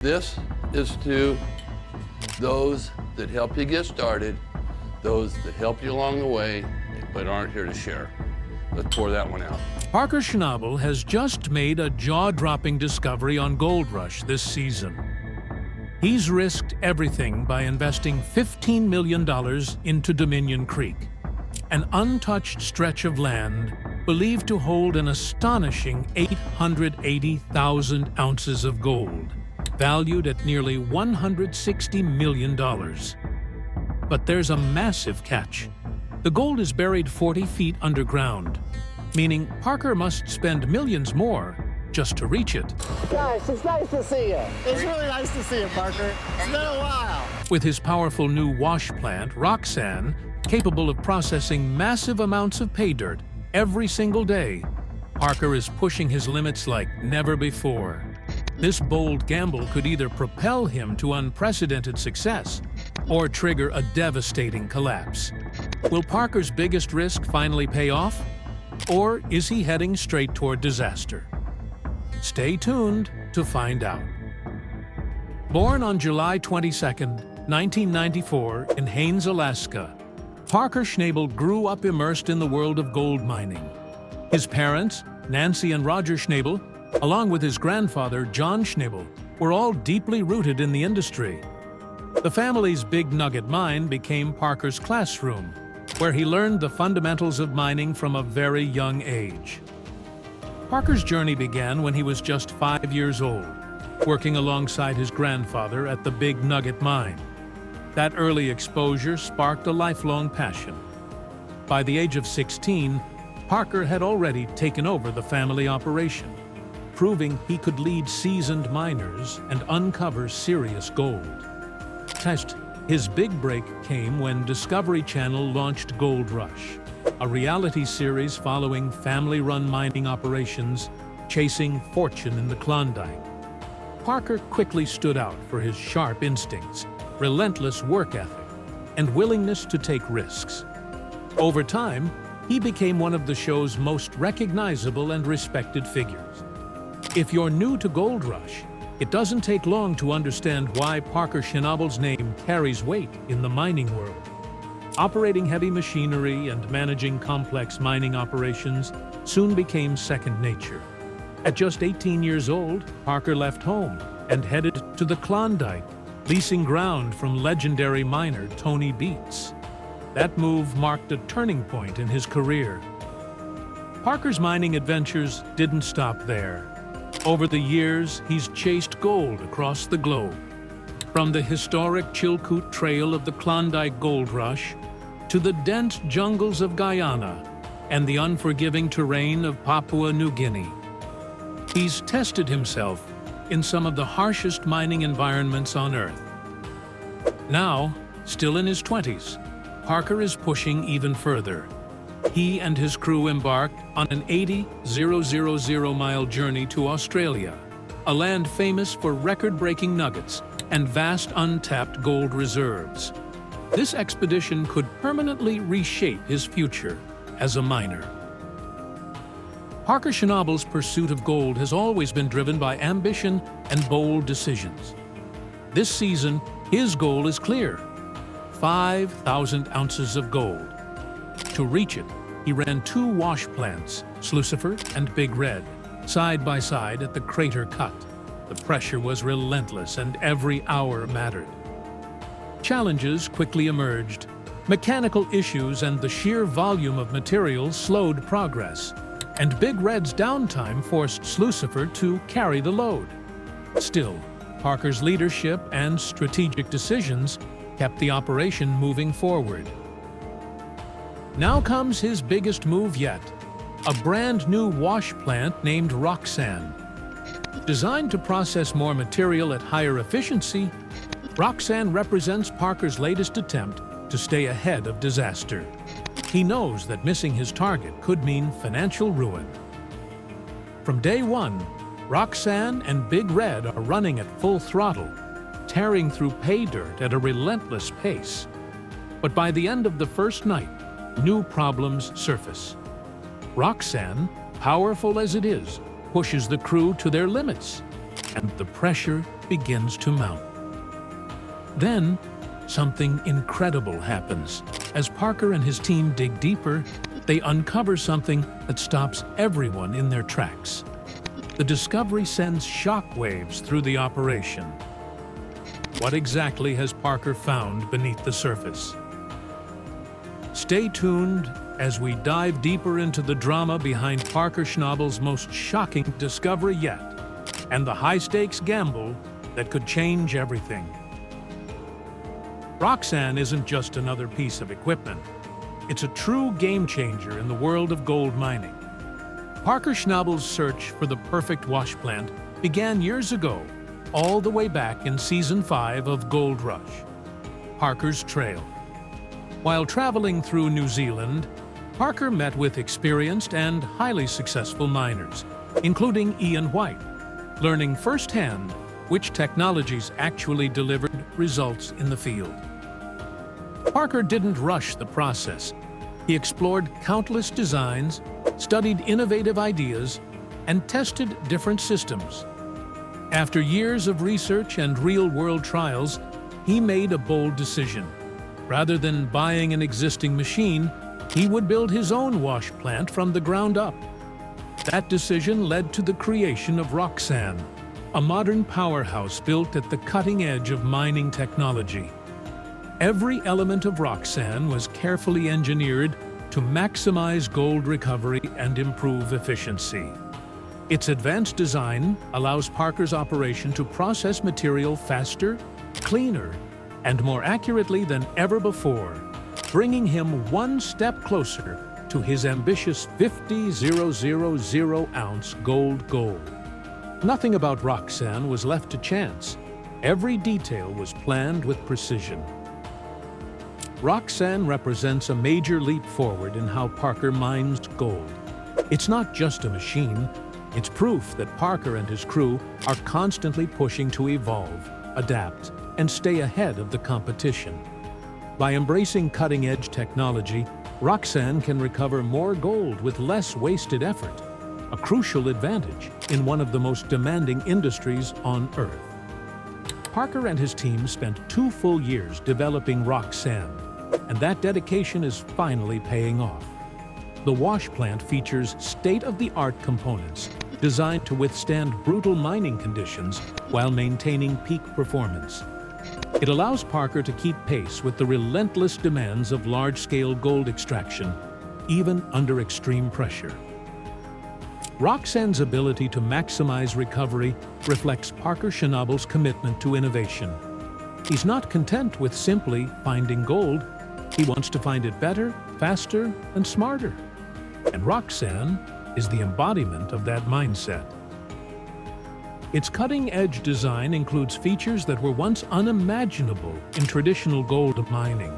This is to those that help you get started, those that help you along the way, but aren't here to share. Let's pour that one out. Parker Schnabel has just made a jaw-dropping discovery on Gold Rush this season. He's risked everything by investing $15 million into Dominion Creek, an untouched stretch of land believed to hold an astonishing 880,000 ounces of gold, valued at nearly $160 million. But there's a massive catch. The gold is buried 40 feet underground, meaning Parker must spend millions more just to reach it. Guys, it's nice to see you. It's really nice to see you, Parker. It's been a while. With his powerful new wash plant, Roxanne, capable of processing massive amounts of pay dirt every single day, Parker is pushing his limits like never before. This bold gamble could either propel him to unprecedented success or trigger a devastating collapse. Will Parker's biggest risk finally pay off? Or is he heading straight toward disaster? Stay tuned to find out. Born on July 22, 1994, in Haines, Alaska, Parker Schnabel grew up immersed in the world of gold mining. His parents, Nancy and Roger Schnabel, along with his grandfather, John Schnabel, were all deeply rooted in the industry. The family's Big Nugget mine became Parker's classroom, where he learned the fundamentals of mining from a very young age. Parker's journey began when he was just 5 years old, working alongside his grandfather at the Big Nugget mine. That early exposure sparked a lifelong passion. By the age of 16, Parker had already taken over the family operation, proving he could lead seasoned miners and uncover serious gold. His big break came when Discovery Channel launched Gold Rush, a reality series following family-run mining operations chasing fortune in the Klondike. Parker quickly stood out for his sharp instincts, relentless work ethic, and willingness to take risks. Over time, he became one of the show's most recognizable and respected figures. If you're new to Gold Rush, it doesn't take long to understand why Parker Schnabel's name carries weight in the mining world. Operating heavy machinery and managing complex mining operations soon became second nature. At just 18 years old, Parker left home and headed to the Klondike, leasing ground from legendary miner Tony Beats. That move marked a turning point in his career. Parker's mining adventures didn't stop there. Over the years, he's chased gold across the globe. From the historic Chilkoot Trail of the Klondike Gold Rush to the dense jungles of Guyana and the unforgiving terrain of Papua New Guinea. He's tested himself in some of the harshest mining environments on Earth. Now, still in his 20s, Parker is pushing even further. He and his crew embarked on an 80,000-mile journey to Australia, a land famous for record-breaking nuggets and vast untapped gold reserves. This expedition could permanently reshape his future as a miner. Parker Schnabel's pursuit of gold has always been driven by ambition and bold decisions. This season, his goal is clear: 5,000 ounces of gold. To reach it, he ran 2 wash plants, Lucifer and Big Red, side by side at the crater cut. The pressure was relentless and every hour mattered. Challenges quickly emerged. Mechanical issues and the sheer volume of material slowed progress, and Big Red's downtime forced Lucifer to carry the load. Still, Parker's leadership and strategic decisions kept the operation moving forward. Now comes his biggest move yet, a brand new wash plant named Roxanne. Designed to process more material at higher efficiency, Roxanne represents Parker's latest attempt to stay ahead of disaster. He knows that missing his target could mean financial ruin. From day one, Roxanne and Big Red are running at full throttle, tearing through pay dirt at a relentless pace. But by the end of the first night, new problems surface. Roxanne, powerful as it is, pushes the crew to their limits, and the pressure begins to mount. Then, something incredible happens. As Parker and his team dig deeper, they uncover something that stops everyone in their tracks. The discovery sends shockwaves through the operation. What exactly has Parker found beneath the surface? Stay tuned as we dive deeper into the drama behind Parker Schnabel's most shocking discovery yet, and the high-stakes gamble that could change everything. Roxanne isn't just another piece of equipment. It's a true game-changer in the world of gold mining. Parker Schnabel's search for the perfect wash plant began years ago, all the way back in Season 5 of Gold Rush, Parker's Trail. While traveling through New Zealand, Parker met with experienced and highly successful miners, including Ian White, learning firsthand which technologies actually delivered results in the field. Parker didn't rush the process. He explored countless designs, studied innovative ideas, and tested different systems. After years of research and real-world trials, he made a bold decision. Rather than buying an existing machine, he would build his own wash plant from the ground up. That decision led to the creation of Roxanne, a modern powerhouse built at the cutting edge of mining technology. Every element of Roxanne was carefully engineered to maximize gold recovery and improve efficiency. Its advanced design allows Parker's operation to process material faster, cleaner, and more accurately than ever before, bringing him one step closer to his ambitious 50,000-ounce gold goal. Nothing about Roxanne was left to chance. Every detail was planned with precision. Roxanne represents a major leap forward in how Parker mines gold. It's not just a machine, it's proof that Parker and his crew are constantly pushing to evolve, adapt, and stay ahead of the competition. By embracing cutting-edge technology, Roxanne can recover more gold with less wasted effort, a crucial advantage in one of the most demanding industries on Earth. Parker and his team spent 2 full years developing Roxanne, and that dedication is finally paying off. The wash plant features state-of-the-art components designed to withstand brutal mining conditions while maintaining peak performance. It allows Parker to keep pace with the relentless demands of large-scale gold extraction, even under extreme pressure. Roxanne's ability to maximize recovery reflects Parker Schnabel's commitment to innovation. He's not content with simply finding gold. He wants to find it better, faster, and smarter. And Roxanne is the embodiment of that mindset. Its cutting-edge design includes features that were once unimaginable in traditional gold mining.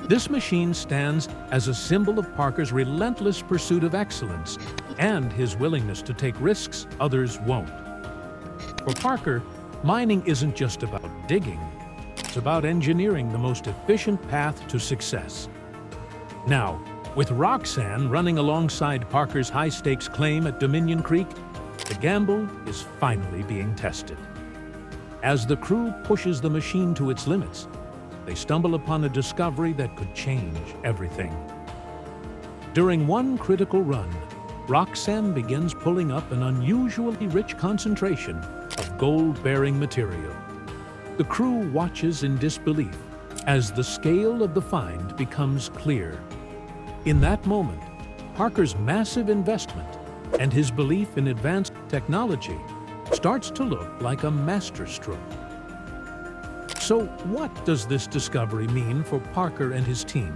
This machine stands as a symbol of Parker's relentless pursuit of excellence and his willingness to take risks others won't. For Parker, mining isn't just about digging. It's about engineering the most efficient path to success. Now, with Roxanne running alongside Parker's high-stakes claim at Dominion Creek, the gamble is finally being tested. As the crew pushes the machine to its limits, they stumble upon a discovery that could change everything. During one critical run, Roxanne begins pulling up an unusually rich concentration of gold-bearing material. The crew watches in disbelief as the scale of the find becomes clear. In that moment, Parker's massive investment and his belief in advanced technology starts to look like a masterstroke. So what does this discovery mean for Parker and his team?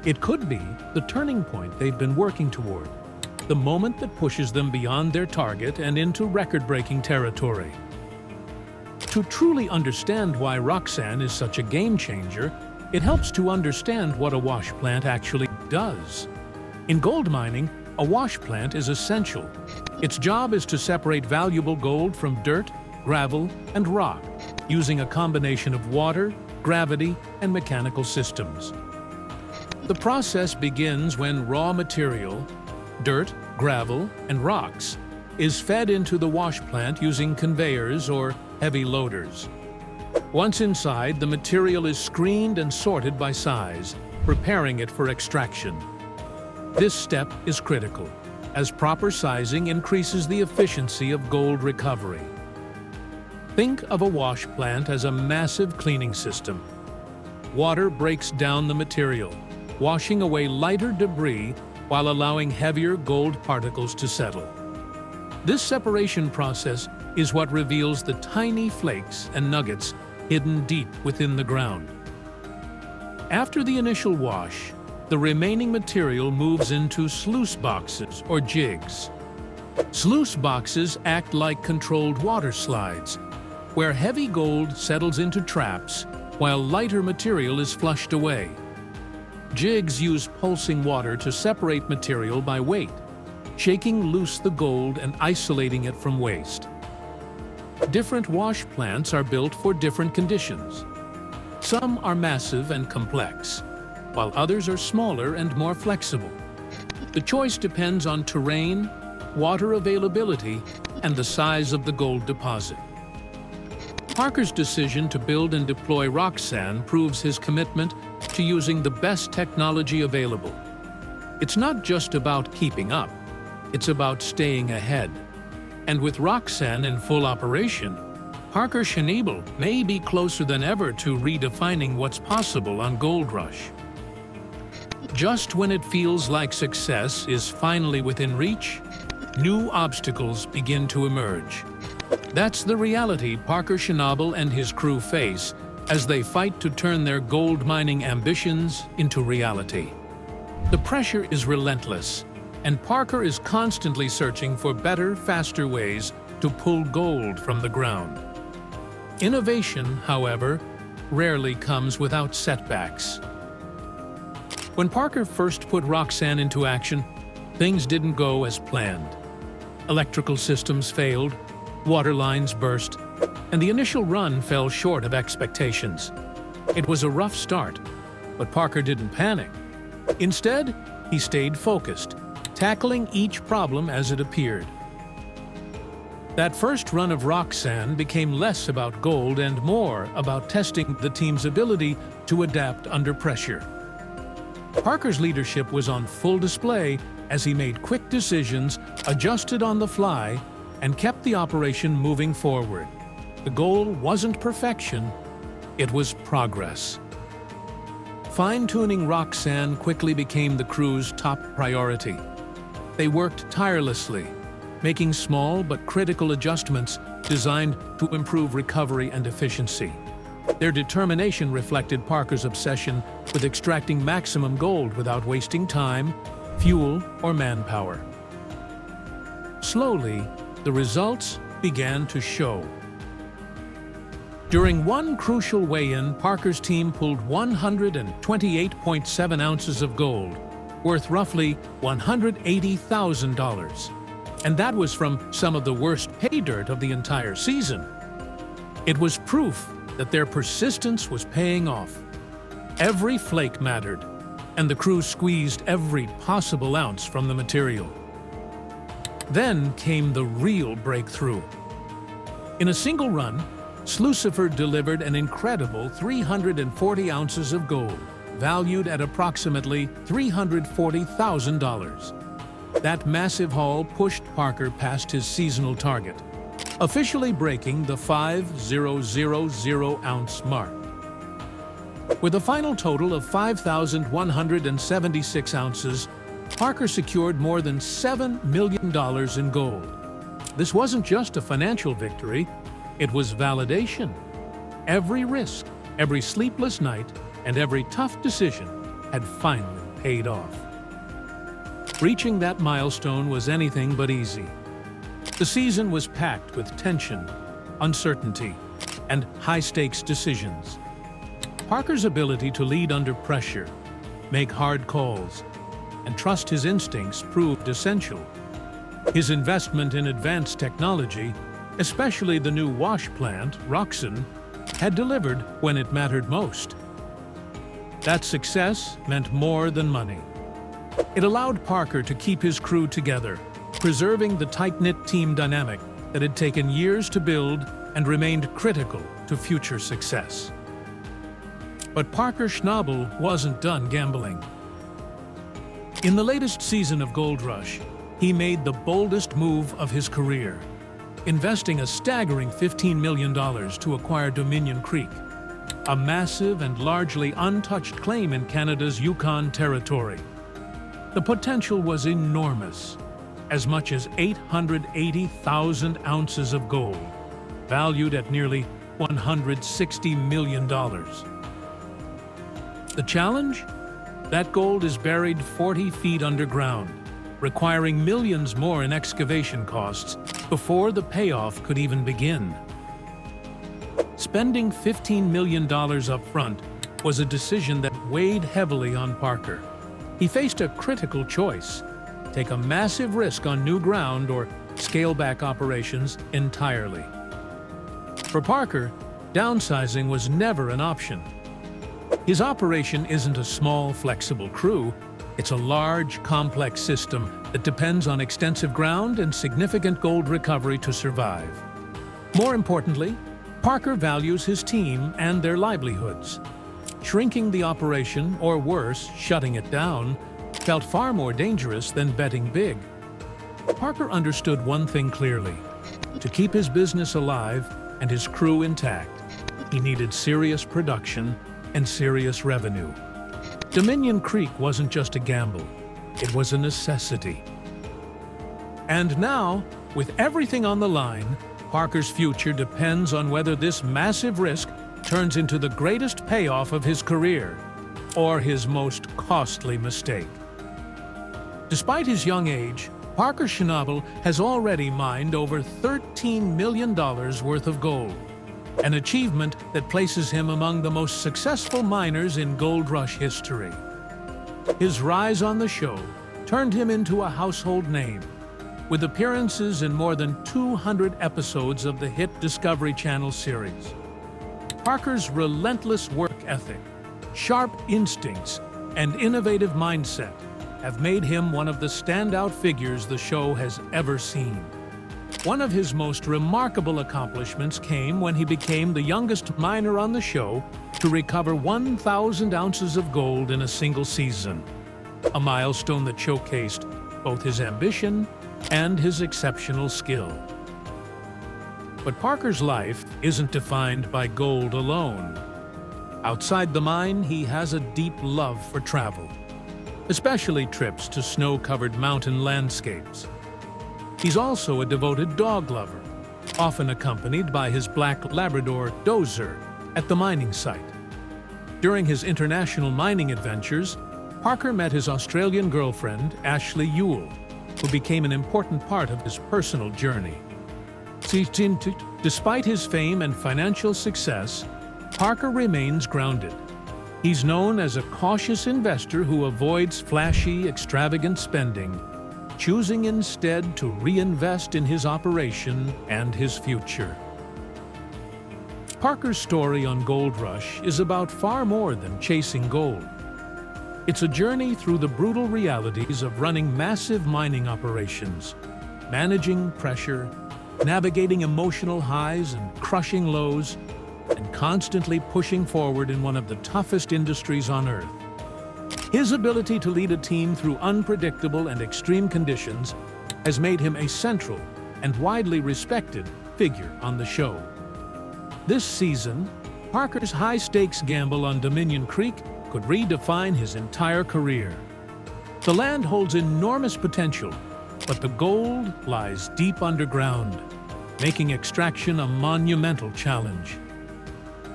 It could be the turning point they've been working toward, the moment that pushes them beyond their target and into record-breaking territory. To truly understand why Roxanne is such a game-changer, it helps to understand what a wash plant actually does. In gold mining, a wash plant is essential. Its job is to separate valuable gold from dirt, gravel, and rock, using a combination of water, gravity, and mechanical systems. The process begins when raw material, dirt, gravel, and rocks, is fed into the wash plant using conveyors or heavy loaders. Once inside, the material is screened and sorted by size, preparing it for extraction. This step is critical, as proper sizing increases the efficiency of gold recovery. Think of a wash plant as a massive cleaning system. Water breaks down the material, washing away lighter debris while allowing heavier gold particles to settle. This separation process is what reveals the tiny flakes and nuggets hidden deep within the ground. After the initial wash, the remaining material moves into sluice boxes or jigs. Sluice boxes act like controlled water slides, where heavy gold settles into traps while lighter material is flushed away. Jigs use pulsing water to separate material by weight, shaking loose the gold and isolating it from waste. Different wash plants are built for different conditions. Some are massive and complex, while others are smaller and more flexible. The choice depends on terrain, water availability, and the size of the gold deposit. Parker's decision to build and deploy Roxanne proves his commitment to using the best technology available. It's not just about keeping up, it's about staying ahead. And with Roxanne in full operation, Parker Schnabel may be closer than ever to redefining what's possible on Gold Rush. Just when it feels like success is finally within reach, new obstacles begin to emerge. That's the reality Parker Schnabel and his crew face as they fight to turn their gold mining ambitions into reality. The pressure is relentless, and Parker is constantly searching for better, faster ways to pull gold from the ground. Innovation, however, rarely comes without setbacks. When Parker first put Roxanne into action, things didn't go as planned. Electrical systems failed, water lines burst, and the initial run fell short of expectations. It was a rough start, but Parker didn't panic. Instead, he stayed focused, tackling each problem as it appeared. That first run of Roxanne became less about gold and more about testing the team's ability to adapt under pressure. Parker's leadership was on full display as he made quick decisions, adjusted on the fly, and kept the operation moving forward. The goal wasn't perfection, it was progress. Fine-tuning Roxanne quickly became the crew's top priority. They worked tirelessly, making small but critical adjustments designed to improve recovery and efficiency. Their determination reflected Parker's obsession with extracting maximum gold without wasting time, fuel, or manpower. Slowly, the results began to show. During one crucial weigh-in, Parker's team pulled 128.7 ounces of gold, worth roughly $180,000. And that was from some of the worst pay dirt of the entire season. It was proof that their persistence was paying off. Every flake mattered, and the crew squeezed every possible ounce from the material. Then came the real breakthrough. In a single run, Slucifer delivered an incredible 340 ounces of gold, valued at approximately $340,000. That massive haul pushed Parker past his seasonal target, officially breaking the 5,000-ounce mark. With a final total of 5,176 ounces, Parker secured more than $7 million in gold. This wasn't just a financial victory, it was validation. Every risk, every sleepless night, and every tough decision had finally paid off. Reaching that milestone was anything but easy. The season was packed with tension, uncertainty, and high-stakes decisions. Parker's ability to lead under pressure, make hard calls, and trust his instincts proved essential. His investment in advanced technology, especially the new wash plant, Roxanne, had delivered when it mattered most. That success meant more than money. It allowed Parker to keep his crew together, preserving the tight-knit team dynamic that had taken years to build and remained critical to future success. But Parker Schnabel wasn't done gambling. In the latest season of Gold Rush, he made the boldest move of his career, investing a staggering $15 million to acquire Dominion Creek, a massive and largely untouched claim in Canada's Yukon Territory. The potential was enormous, as much as 880,000 ounces of gold, valued at nearly $160 million. The challenge? That gold is buried 40 feet underground, requiring millions more in excavation costs before the payoff could even begin. Spending $15 million up front was a decision that weighed heavily on Parker. He faced a critical choice: take a massive risk on new ground or scale back operations entirely. For Parker, downsizing was never an option. His operation isn't a small, flexible crew. It's a large, complex system that depends on extensive ground and significant gold recovery to survive. More importantly, Parker values his team and their livelihoods. Shrinking the operation, or worse, shutting it down, felt far more dangerous than betting big. Parker understood one thing clearly: to keep his business alive and his crew intact, he needed serious production and serious revenue. Dominion Creek wasn't just a gamble, it was a necessity. And now, with everything on the line, Parker's future depends on whether this massive risk turns into the greatest payoff of his career, or his most costly mistake. Despite his young age, Parker Schnabel has already mined over $13 million worth of gold, an achievement that places him among the most successful miners in Gold Rush history. His rise on the show turned him into a household name, with appearances in more than 200 episodes of the hit Discovery Channel series. Parker's relentless work ethic, sharp instincts, and innovative mindset have made him one of the standout figures the show has ever seen. One of his most remarkable accomplishments came when he became the youngest miner on the show to recover 1,000 ounces of gold in a single season, a milestone that showcased both his ambition and his exceptional skill. But Parker's life isn't defined by gold alone. Outside the mine, he has a deep love for travel, especially trips to snow-covered mountain landscapes. He's also a devoted dog lover, often accompanied by his black Labrador, Dozer, at the mining site. During his international mining adventures, Parker met his Australian girlfriend, Ashley Ewell, who became an important part of his personal journey. Despite his fame and financial success, Parker remains grounded. He's known as a cautious investor who avoids flashy, extravagant spending, choosing instead to reinvest in his operation and his future. Parker's story on Gold Rush is about far more than chasing gold. It's a journey through the brutal realities of running massive mining operations, managing pressure, navigating emotional highs and crushing lows, and constantly pushing forward in one of the toughest industries on Earth. His ability to lead a team through unpredictable and extreme conditions has made him a central and widely respected figure on the show. This season, Parker's high-stakes gamble on Dominion Creek could redefine his entire career. The land holds enormous potential, but the gold lies deep underground, making extraction a monumental challenge.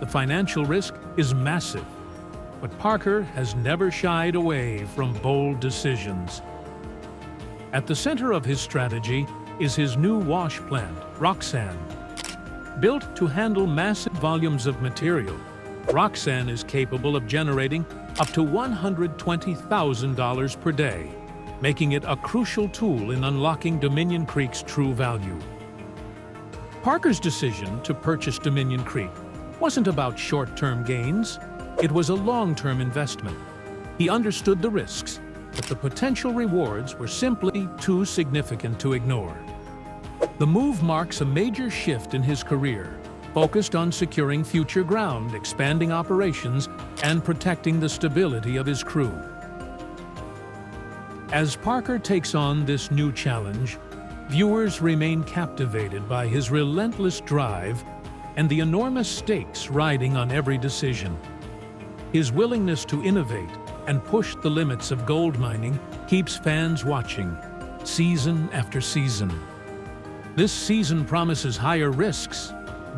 The financial risk is massive, but Parker has never shied away from bold decisions. At the center of his strategy is his new wash plant, Roxanne. Built to handle massive volumes of material, Roxanne is capable of generating up to $120,000 per day, making it a crucial tool in unlocking Dominion Creek's true value. Parker's decision to purchase Dominion Creek wasn't about short-term gains. It was a long-term investment. He understood the risks, but the potential rewards were simply too significant to ignore. The move marks a major shift in his career, focused on securing future ground, expanding operations, and protecting the stability of his crew. As Parker takes on this new challenge, viewers remain captivated by his relentless drive and the enormous stakes riding on every decision. His willingness to innovate and push the limits of gold mining keeps fans watching, season after season. This season promises higher risks,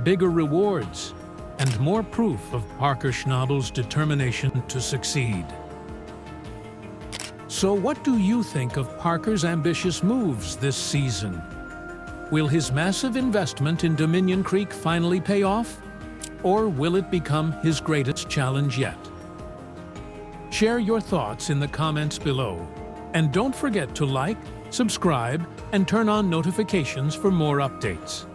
bigger rewards, and more proof of Parker Schnabel's determination to succeed. So what do you think of Parker's ambitious moves this season? Will his massive investment in Dominion Creek finally pay off? Or will it become his greatest challenge yet? Share your thoughts in the comments below. And don't forget to like, subscribe, and turn on notifications for more updates.